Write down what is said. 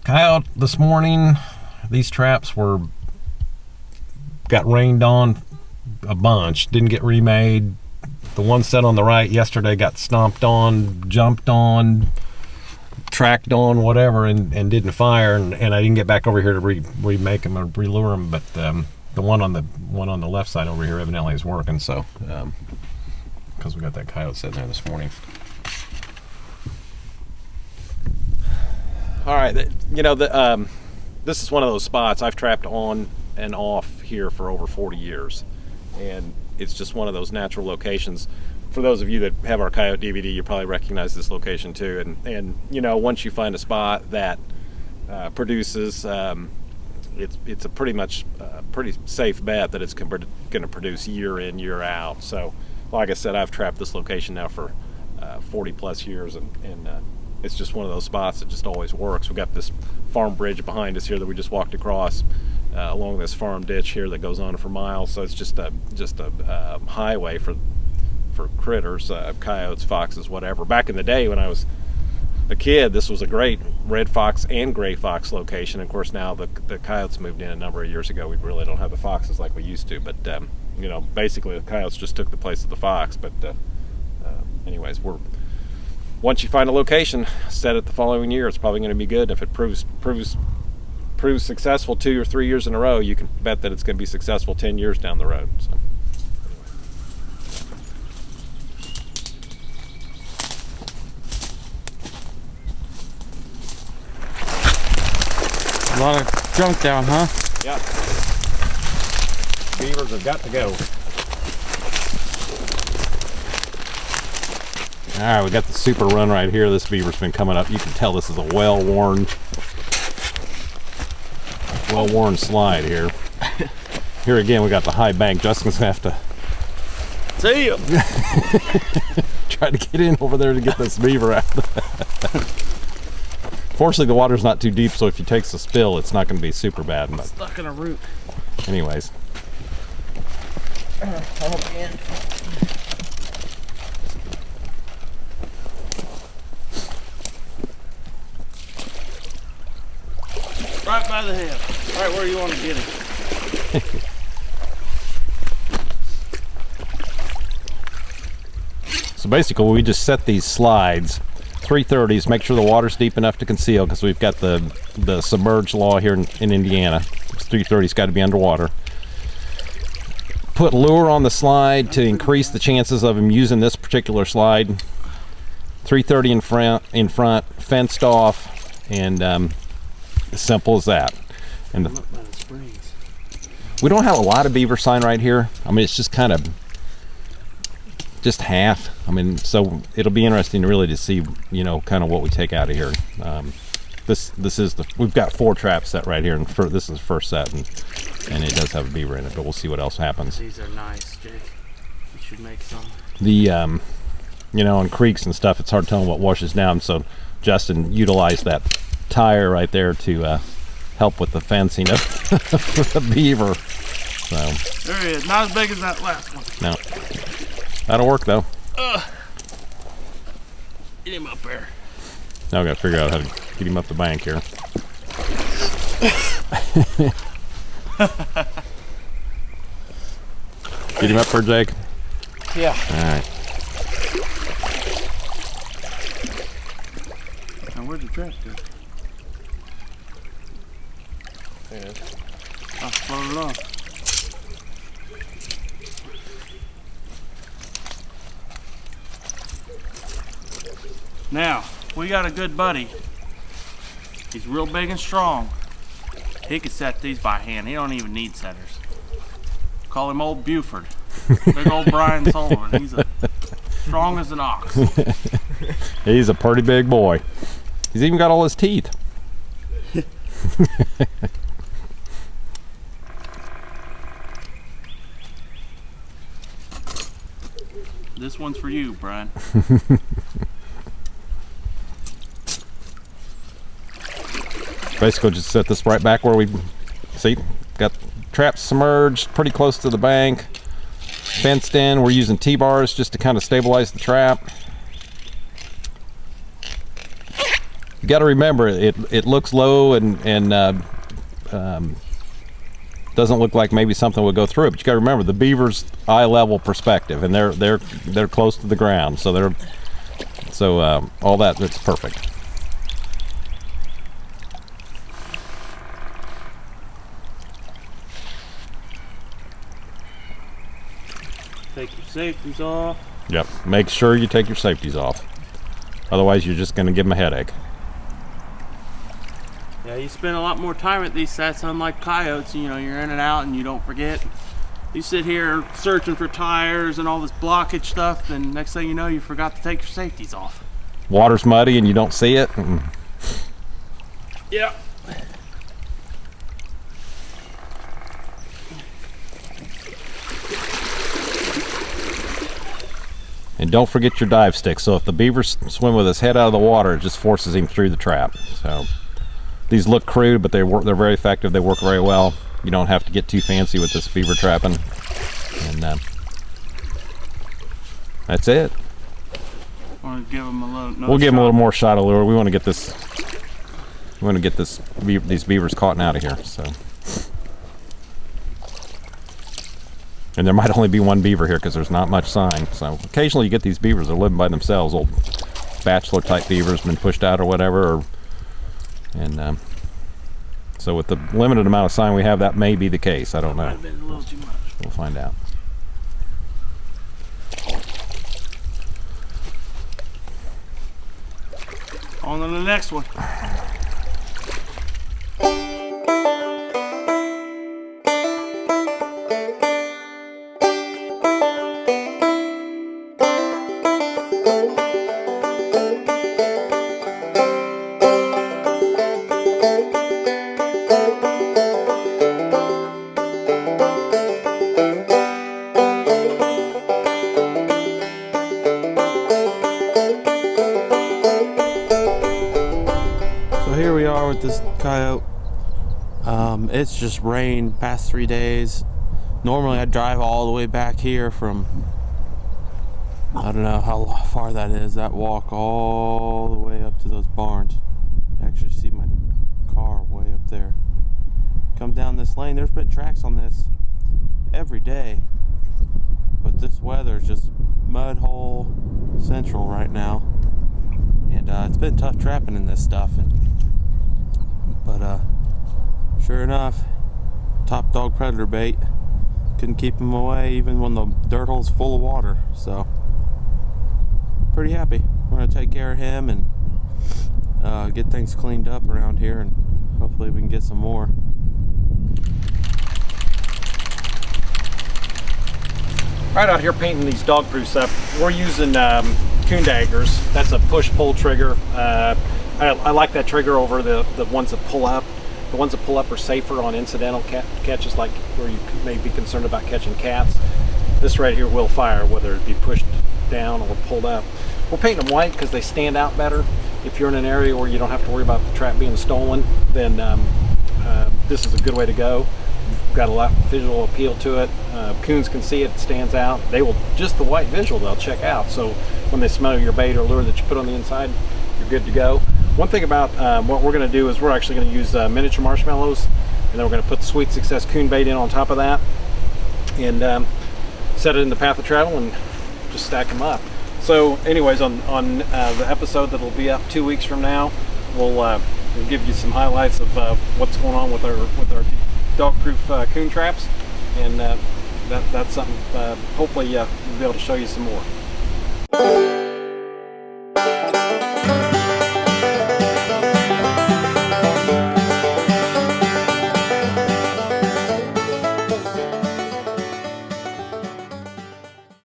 Coyote this morning, these traps got rained on a bunch, didn't get remade. The one set on the right yesterday got stomped on, jumped on, tracked on, whatever, and didn't fire, and I didn't get back over here to remake them or relure them, but the one on the left side over here evidently is working, so because we got that coyote sitting there this morning. All right, this is one of those spots I've trapped on and off here for over 40 years, and it's just one of those natural locations. For those of you that have our coyote DVD, you probably recognize this location too. And once you find a spot that produces, it's a pretty safe bet that it's going to produce year in, year out. So, like I said, I've trapped this location now for 40 plus years, and it's just one of those spots that just always works. We've got this farm bridge behind us here that we just walked across along this farm ditch here that goes on for miles. So it's just a highway for critters, coyotes, foxes, whatever. Back in the day when I was a kid, this was a great red fox and gray fox location. Of course, now the coyotes moved in a number of years ago. We really don't have the foxes like we used to, but basically the coyotes just took the place of the fox. But anyways, once you find a location, set it the following year, it's probably going to be good. If it proves successful 2 or 3 years in a row, you can bet that it's going to be successful 10 years down the road. So. A lot of junk down, huh? Yep. Beavers have got to go. All right, we got the super run right here. This beaver's been coming up. You can tell this is a well-worn slide here. Here again, we got the high bank. Justin's gonna have to see you. Try to get in over there to get this beaver out. Fortunately, the water's not too deep, so if he takes a spill, it's not going to be super bad. But stuck in a root. Anyways. Right by the head. Right where you want to get it. So basically, we just set these slides 330s, make sure the water's deep enough to conceal, because we've got the submerged law here in Indiana. 330's got to be underwater. Put lure on the slide to increase the chances of him using this particular slide. 330 in front, fenced off, and as simple as that. And we don't have a lot of beaver sign right here. I mean, it's just kind of just half. I mean, so it'll be interesting really to see, kind of what we take out of here. This is we've got 4 traps set right here, and this is the first set, and it does have a beaver in it, but we'll see what else happens. These are nice, Jake. You should make some. The on creeks and stuff, it's hard telling what washes down, so Justin utilized that tire right there to help with the fencing of the beaver. So there he is. Not as big as that last one. No. That'll work though. Get him up there. Now I gotta figure out how to get him up the bank here. Get him up there, Jake? Yeah. Alright. Now where'd the trap go? There it is. I'll float it off. Now, we got a good buddy. He's real big and strong. He can set these by hand. He don't even need setters. Call him Old Buford. Big old Brian Sullivan. He's strong as an ox. He's a pretty big boy. He's even got all his teeth. This one's for you, Brian. Basically just set this right back where we see, got traps submerged pretty close to the bank, fenced in. We're using T-bars just to kind of stabilize the trap. got to remember it looks low and doesn't look like maybe something would go through it, but you got to remember the beaver's eye level perspective, and they're close to the ground, so all that's perfect. Take your safeties off. Yep, make sure you take your safeties off, otherwise you're just going to give them a headache. Yeah, you spend a lot more time at these sets, unlike coyotes. You know, you're in and out and you don't forget. You sit here searching for tires and all this blockage stuff, then next thing you know, you forgot to take your safeties off. Water's muddy and you don't see it. Yeah. And don't forget your dive stick. So if the beaver swim with his head out of the water, it just forces him through the trap. So these look crude, but they're very effective. They work very well. You don't have to get too fancy with this beaver trapping. And that's it. Want to give them a little? We'll give them a little more shot of lure. We want to get this. We want to get these beavers caught and out of here. So. And there might only be one beaver here because there's not much sign. So occasionally you get these beavers that are living by themselves, old bachelor type beavers, been pushed out or whatever. And so with the limited amount of sign we have, that may be the case. I don't know. Might have been a little too much. We'll find out. On to the next one. Here we are with this coyote. It's just rained past 3 days. Normally I'd drive all the way back here from, I don't know how far that is, that walk all the way up to those barns. You actually see my car way up there. Come down this lane, there's been tracks on this every day, but this weather is just mud hole central right now, and it's been tough trapping in this stuff. But sure enough, top dog predator bait. Couldn't keep him away even when the dirt hole's full of water. So pretty happy. We're gonna take care of him and get things cleaned up around here, and hopefully we can get some more. Right out here painting these dog proof stuff, we're using coon daggers. That's a push-pull trigger. I like that trigger over the ones that pull up. The ones that pull up are safer on incidental catches, like where you may be concerned about catching cats. This right here will fire, whether it be pushed down or pulled up. We're painting them white because they stand out better. If you're in an area where you don't have to worry about the trap being stolen, then this is a good way to go. Got a lot of visual appeal to it. Coons can see it, it stands out. They will, just the white visual they'll check out. So when they smell your bait or lure that you put on the inside, you're good to go. One thing about what we're going to do is we're actually going to use miniature marshmallows, and then we're going to put the Sweet Success coon bait in on top of that, and set it in the path of travel and just stack them up. So anyways, on the episode that'll be up 2 weeks from now, we'll give you some highlights of what's going on with our dog-proof coon traps, and that's something hopefully we'll be able to show you some more.